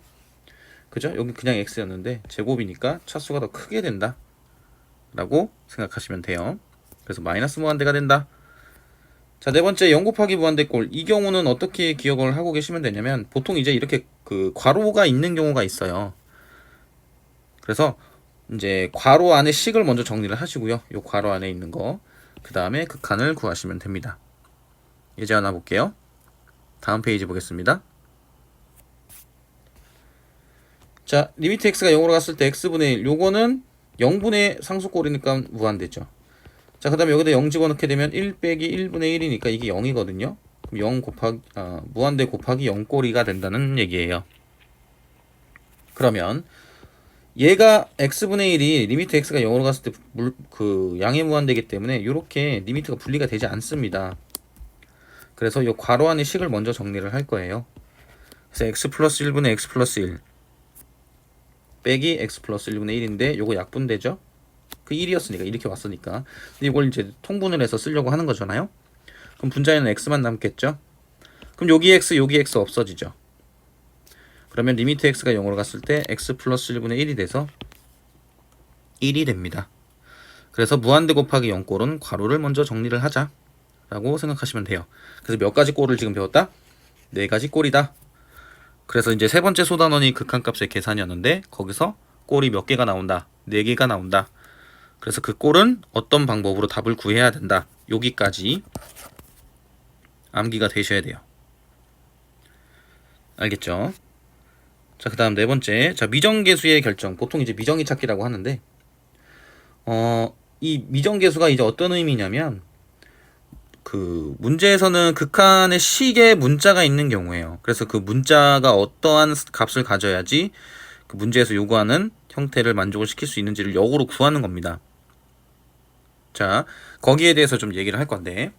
그죠? 여기 그냥 x였는데 제곱이니까 차수가 더 크게 된다 라고 생각하시면 돼요. 그래서 마이너스 무한대가 된다. 자, 네 번째 0 곱하기 무한대꼴. 이 경우는 어떻게 기억을 하고 계시면 되냐면, 보통 이제 이렇게 괄호가 있는 경우가 있어요. 그래서 이제 괄호 안에 식을 먼저 정리를 하시고요. 요 괄호 안에 있는 거, 그 다음에 극한을 구하시면 됩니다. 예제 하나 볼게요. 다음 페이지 보겠습니다. 자, 리미트 x가 0으로 갔을 때 x분의 1, 요거는 0분의 상수꼴이니까 무한대죠. 자, 그 다음에 여기다 0 집어넣게 되면 1 빼기 1분의 1이니까 이게 0이거든요. 그럼 0 곱하기 무한대 곱하기 0꼴이가 된다는 얘기예요. 그러면 얘가 x분의 1이 리미트 x가 0으로 갔을 때 양의 무한대이기 때문에 이렇게 리미트가 분리가 되지 않습니다. 그래서 이 괄호 안의 식을 먼저 정리를 할 거예요. 그래서 x 플러스 1분의 x 플러스 1 빼기 x 플러스 1분의 1인데 요거 약분되죠? 그 1이었으니까 이렇게 왔으니까. 근데 이걸 이제 통분을 해서 쓰려고 하는 거잖아요. 그럼 분자에는 x만 남겠죠? 그럼 여기 x 없어지죠. 그러면 리미트 x가 0으로 갔을 때 x 플러스 1분의 1이 돼서 1이 됩니다. 그래서 무한대 곱하기 0꼴은 괄호를 먼저 정리를 하자 라고 생각하시면 돼요. 그래서 몇 가지 꼴을 지금 배웠다? 4가지 꼴이다. 그래서 이제 세 번째 소단원이 극한값의 계산이었는데 거기서 꼴이 몇 개가 나온다? 4개가 나온다. 그래서 그 꼴은 어떤 방법으로 답을 구해야 된다. 여기까지 암기가 되셔야 돼요. 알겠죠? 자, 그 다음 네 번째. 자, 미정계수의 결정. 보통 이제 미정의 찾기라고 하는데, 이 미정계수가 이제 어떤 의미냐면 그 문제에서는 극한의 식에 문자가 있는 경우에요. 그래서 그 문자가 어떠한 값을 가져야지 그 문제에서 요구하는 형태를 만족을 시킬 수 있는지를 역으로 구하는 겁니다. 자, 거기에 대해서 좀 얘기를 할 건데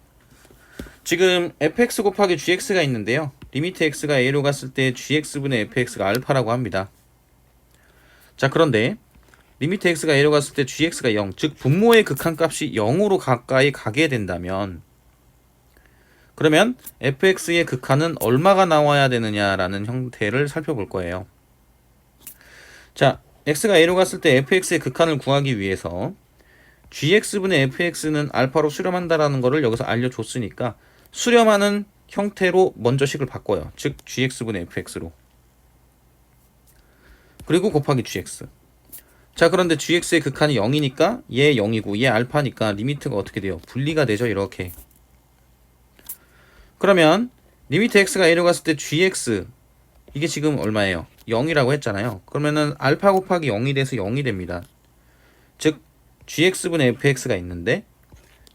지금 fx 곱하기 gx가 있는데요. 리미트 x가 a로 갔을 때 gx분의 fx가 알파라고 합니다. 자, 그런데 리미트 x가 a로 갔을 때 gx가 0, 즉 분모의 극한값이 0으로 가까이 가게 된다면 그러면 fx의 극한은 얼마가 나와야 되느냐라는 형태를 살펴볼 거예요. 자, x가 a로 갔을 때 fx의 극한을 구하기 위해서 gx분의 fx는 알파로 수렴한다라는 것을 여기서 알려줬으니까 수렴하는 형태로 먼저 식을 바꿔요. 즉 gx분의 fx로. 그리고 곱하기 gx. 자, 그런데 gx의 극한이 0이니까 얘 0이고 얘 알파니까 리미트가 어떻게 돼요? 분리가 되죠. 이렇게. 그러면 리미트 x가 a로 갔을 때 gx 이게 지금 얼마예요? 0이라고 했잖아요. 그러면은 알파 곱하기 0이 돼서 0이 됩니다. 즉 gx분의 fx가 있는데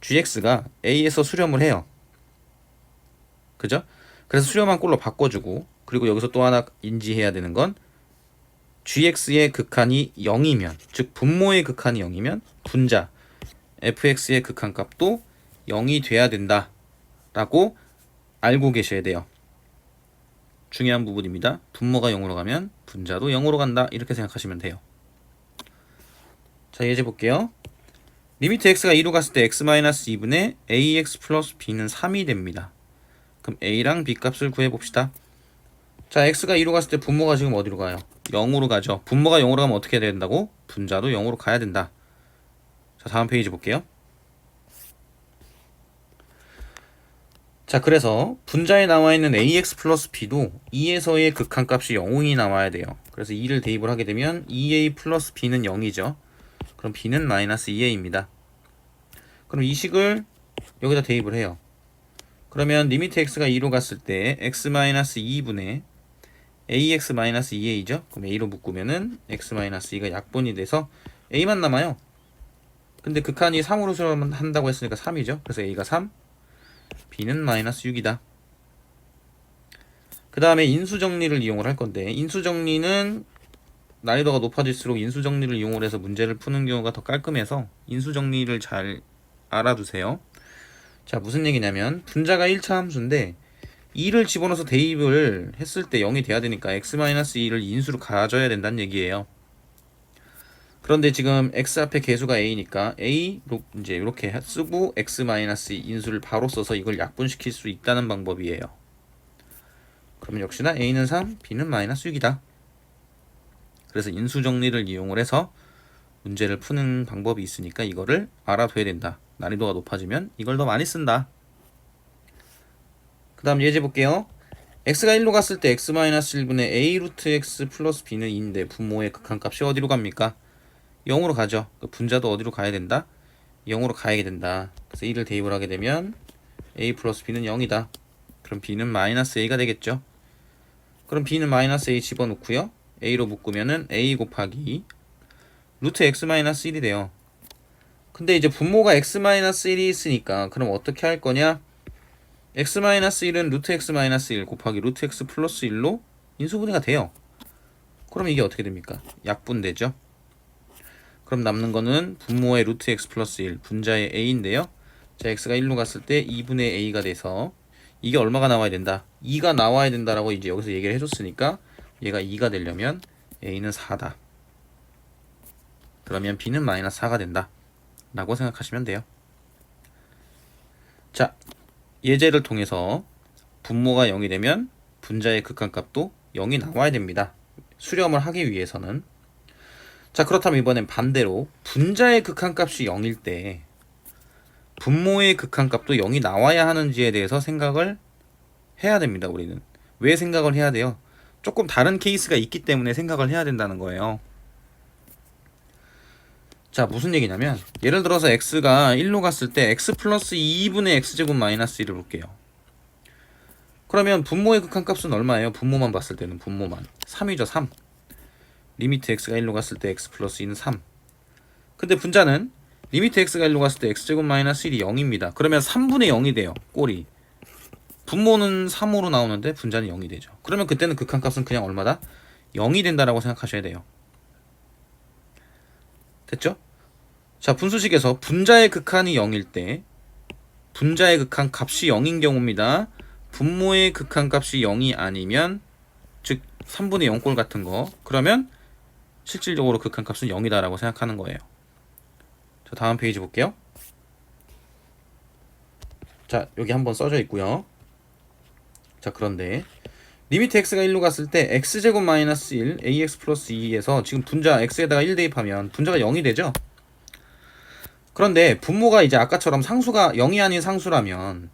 gx가 a에서 수렴을 해요. 그죠? 그래서 수렴한 꼴로 바꿔주고 그리고 여기서 또 하나 인지해야 되는 건 gx의 극한이 0이면 즉 분모의 극한이 0이면 분자 fx의 극한값도 0이 돼야 된다 라고 알고 계셔야 돼요. 중요한 부분입니다. 분모가 0으로 가면 분자도 0으로 간다 이렇게 생각하시면 돼요. 자, 예제 볼게요. 리미트 x가 2로 갔을 때 x-2분의 ax 플러스 b는 3이 됩니다. 그럼 a랑 b 값을 구해봅시다. 자, x가 2로 갔을 때 분모가 지금 어디로 가요? 0으로 가죠. 분모가 0으로 가면 어떻게 해야 된다고? 분자도 0으로 가야 된다. 자, 다음 페이지 볼게요. 자, 그래서 분자에 나와 있는 ax 플러스 b도 2에서의 극한값이 0이 나와야 돼요. 그래서 2를 대입을 하게 되면 2a 플러스 b는 0이죠. 그럼 b는 마이너스 2a입니다. 그럼 이 식을 여기다 대입을 해요. 그러면 리미트 x가 2로 갔을 때 x-2분의 ax-2a죠. 그럼 a로 묶으면은 x-2가 약분이 돼서 a만 남아요. 근데 극한이 3으로 수렴한다고 했으니까 3이죠. 그래서 a가 3, b는 마이너스 6이다. 그 다음에 인수정리를 이용을 할 건데 인수정리는 난이도가 높아질수록 인수정리를 이용을 해서 문제를 푸는 경우가 더 깔끔해서 인수정리를 잘 알아두세요. 자, 무슨 얘기냐면 분자가 1차 함수인데 2를 집어넣어서 대입을 했을 때 0이 돼야 되니까 x-2를 인수로 가져야 된다는 얘기예요. 그런데 지금 x 앞에 개수가 a니까 a로 이제 이렇게 쓰고 x-2 인수를 바로 써서 이걸 약분시킬 수 있다는 방법이에요. 그러면 역시나 a는 3, b는 마이너스 6이다. 그래서 인수정리를 이용을 해서 문제를 푸는 방법이 있으니까 이거를 알아둬야 된다. 난이도가 높아지면 이걸 더 많이 쓴다. 그 다음 예제 볼게요. x가 1로 갔을 때 x-1분의 a 루트 x 플러스 b는 2인데 분모의 극한값이 어디로 갑니까? 0으로 가죠. 분자도 어디로 가야 된다? 0으로 가야 된다. 그래서 1을 대입을 하게 되면 a 플러스 b는 0이다. 그럼 b는 마이너스 a가 되겠죠. 그럼 b는 마이너스 a 집어넣고요. a로 묶으면은 a 곱하기 루트 x-1이 돼요. 근데 이제 분모가 x-1이 있으니까 그럼 어떻게 할 거냐? x-1은 루트 x-1 곱하기 루트 x 플러스 1로 인수분해가 돼요. 그럼 이게 어떻게 됩니까? 약분되죠. 그럼 남는 거는 분모의 루트 x 플러스 1 분자의 a인데요. 자, x가 1로 갔을 때 2분의 a가 돼서 이게 얼마가 나와야 된다? 2가 나와야 된다라고 이제 여기서 얘기를 해줬으니까 얘가 2가 되려면 a는 4다. 그러면 b는 마이너스 4가 된다 라고 생각하시면 돼요. 자, 예제를 통해서 분모가 0이 되면 분자의 극한값도 0이 나와야 됩니다. 수렴을 하기 위해서는. 자, 그렇다면 이번엔 반대로 분자의 극한값이 0일 때 분모의 극한값도 0이 나와야 하는지에 대해서 생각을 해야 됩니다. 우리는 왜 생각을 해야 돼요? 조금 다른 케이스가 있기 때문에 생각을 해야 된다는 거예요. 자, 무슨 얘기냐면 예를 들어서 x가 1로 갔을 때 x 플러스 2분의 x제곱 마이너스 1을 볼게요. 그러면 분모의 극한값은 얼마예요? 분모만 봤을 때는 분모만 3이죠. 3. 리미트 x가 1로 갔을 때 x 플러스 2는 3. 근데 분자는 리미트 x가 1로 갔을 때 x제곱 마이너스 1이 0입니다. 그러면 3분의 0이 돼요. 꼴이. 분모는 3으로 나오는데 분자는 0이 되죠. 그러면 그때는 극한값은 그냥 얼마다? 0이 된다라고 생각하셔야 돼요. 됐죠? 자, 분수식에서 분자의 극한이 0일 때 분자의 극한 값이 0인 경우입니다. 분모의 극한 값이 0이 아니면 즉 3분의 0꼴 같은 거 그러면 실질적으로 극한 값은 0이다 라고 생각하는 거예요. 자, 다음 페이지 볼게요. 자, 여기 한번 써져 있고요. 자, 그런데 리미트 x가 1로 갔을 때 x제곱 마이너스 1 ax 플러스 2에서 지금 분자 x에다가 1 대입하면 분자가 0이 되죠. 그런데 분모가 이제 아까처럼 상수가 0이 아닌 상수라면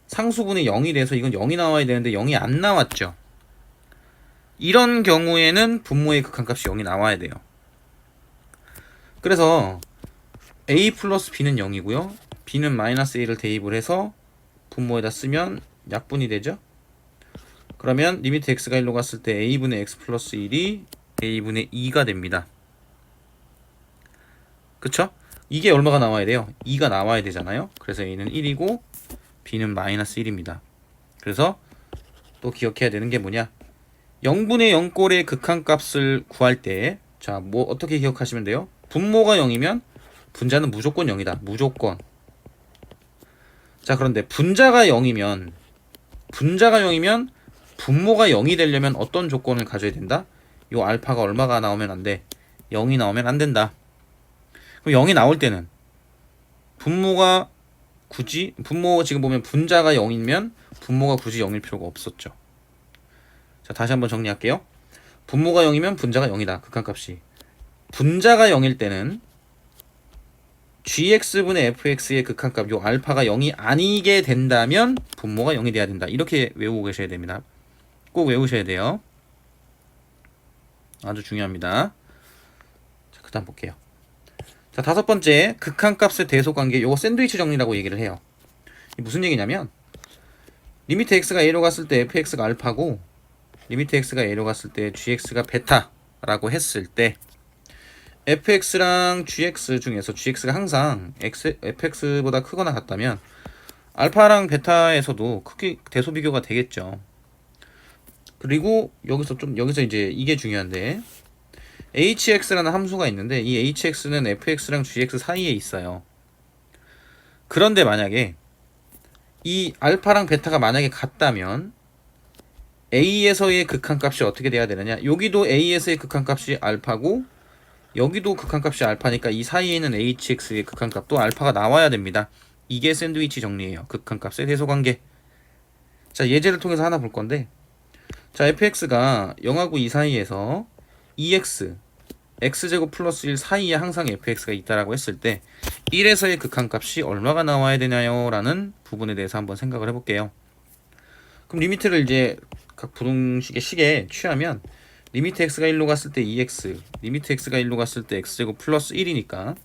상수분이 0이 돼서 이건 0이 나와야 되는데 0이 안 나왔죠. 이런 경우에는 분모의 극한값이 0이 나와야 돼요. 그래서 a 플러스 b는 0이고요. b는 마이너스 1을 대입을 해서 분모에다 쓰면 약분이 되죠. 그러면 리미트 x가 1로 갔을 때 a분의 x 플러스 1이 a분의 2가 됩니다. 그쵸? 이게 얼마가 나와야 돼요? 2가 나와야 되잖아요. 그래서 a는 1이고 b는 마이너스 1입니다. 그래서 또 기억해야 되는 게 뭐냐? 0분의 0꼴의 극한값을 구할 때 자, 뭐 어떻게 기억하시면 돼요? 분모가 0이면 분자는 무조건 0이다. 무조건. 자, 그런데 분자가 0이면 분모가 0이 되려면 어떤 조건을 가져야 된다? 요 알파가 얼마가 나오면 안 돼? 0이 나오면 안 된다. 그럼 0이 나올 때는 분모가 지금 보면 분자가 0이면 분모가 굳이 0일 필요가 없었죠. 자, 다시 한번 정리할게요. 분모가 0이면 분자가 0이다. 극한값이. 분자가 0일 때는 gx분의 fx의 극한값 요 알파가 0이 아니게 된다면 분모가 0이 돼야 된다. 이렇게 외우고 계셔야 됩니다. 꼭 외우셔야 돼요. 아주 중요합니다. 자, 그 다음 볼게요. 자, 다섯 번째 극한값의 대소관계 요거 샌드위치 정리라고 얘기를 해요. 이게 무슨 얘기냐면 리미트 x가 a로 갔을 때 fx가 알파고 리미트 x가 a로 갔을 때 gx가 베타라고 했을 때 fx랑 gx 중에서 gx가 항상 fx보다 크거나 같다면 알파랑 베타에서도 크게 대소 비교가 되겠죠. 그리고 여기서 이제 이게 중요한데 hx라는 함수가 있는데 이 hx는 fx랑 gx 사이에 있어요. 그런데 만약에 이 알파랑 베타가 만약에 같다면 a에서의 극한값이 어떻게 돼야 되느냐? 여기도 a에서의 극한값이 알파고 여기도 극한값이 알파니까 이 사이에 있는 hx의 극한값도 알파가 나와야 됩니다. 이게 샌드위치 정리예요. 극한값의 대소관계. 자, 예제를 통해서 하나 볼 건데 자, fx가 0하고 2 사이에서 2x x제곱 플러스 1 사이에 항상 fx가 있다라고 했을 때 1에서의 극한값이 얼마가 나와야 되나요? 라는 부분에 대해서 한번 생각을 해볼게요. 그럼 리미트를 이제 각 부등식의 식에 취하면 리미트 x가 1로 갔을 때 2x 리미트 x가 1로 갔을 때 x제곱 플러스 1이니까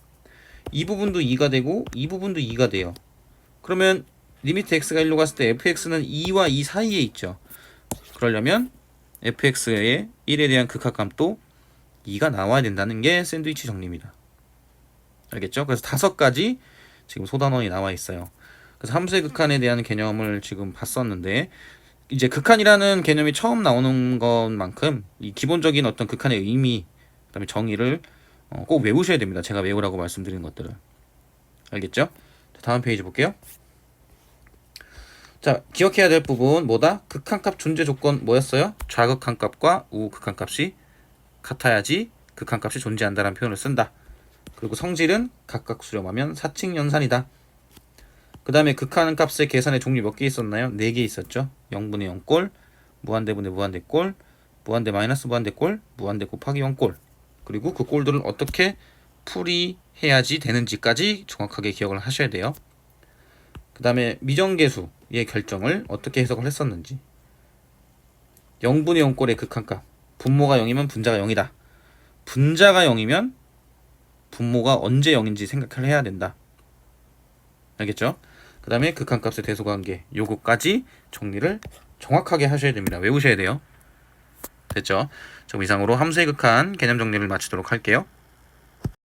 이 부분도 2가 되고 이 부분도 2가 돼요. 그러면 리미트 x가 1로 갔을 때 fx는 2와 2 사이에 있죠. 그러려면 fx의 1에 대한 극한값도 2가 나와야 된다는 게 샌드위치 정리입니다. 알겠죠? 그래서 5가지 지금 소단원이 나와 있어요. 그래서 함수의 극한에 대한 개념을 지금 봤었는데 이제 극한이라는 개념이 처음 나오는 것만큼 이 기본적인 어떤 극한의 의미 그다음에 정의를 꼭 외우셔야 됩니다. 제가 외우라고 말씀드린 것들을. 알겠죠? 다음 페이지 볼게요. 자, 기억해야 될 부분 뭐다? 극한값 존재 조건 뭐였어요? 좌극한값과 우극한값이 같아야지 극한값이 존재한다라는 표현을 쓴다. 그리고 성질은 각각 수렴하면 사칙연산이다. 그 다음에 극한값의 계산의 종류 몇 개 있었나요? 4개 있었죠. 0분의 0꼴, 무한대분의 무한대꼴, 무한대 마이너스 무한대꼴, 무한대 곱하기 0꼴. 그리고 그 꼴들을 어떻게 풀이해야지 되는지까지 정확하게 기억을 하셔야 돼요. 그 다음에 미정계수의 결정을 어떻게 해석을 했었는지 0분의 0꼴의 극한값 분모가 0이면 분자가 0이다. 분자가 0이면 분모가 언제 0인지 생각을 해야 된다. 알겠죠? 그 다음에 극한값의 대소관계 요거까지 정리를 정확하게 하셔야 됩니다. 외우셔야 돼요. 됐죠? 그럼 이상으로 함수의 극한 개념 정리를 마치도록 할게요.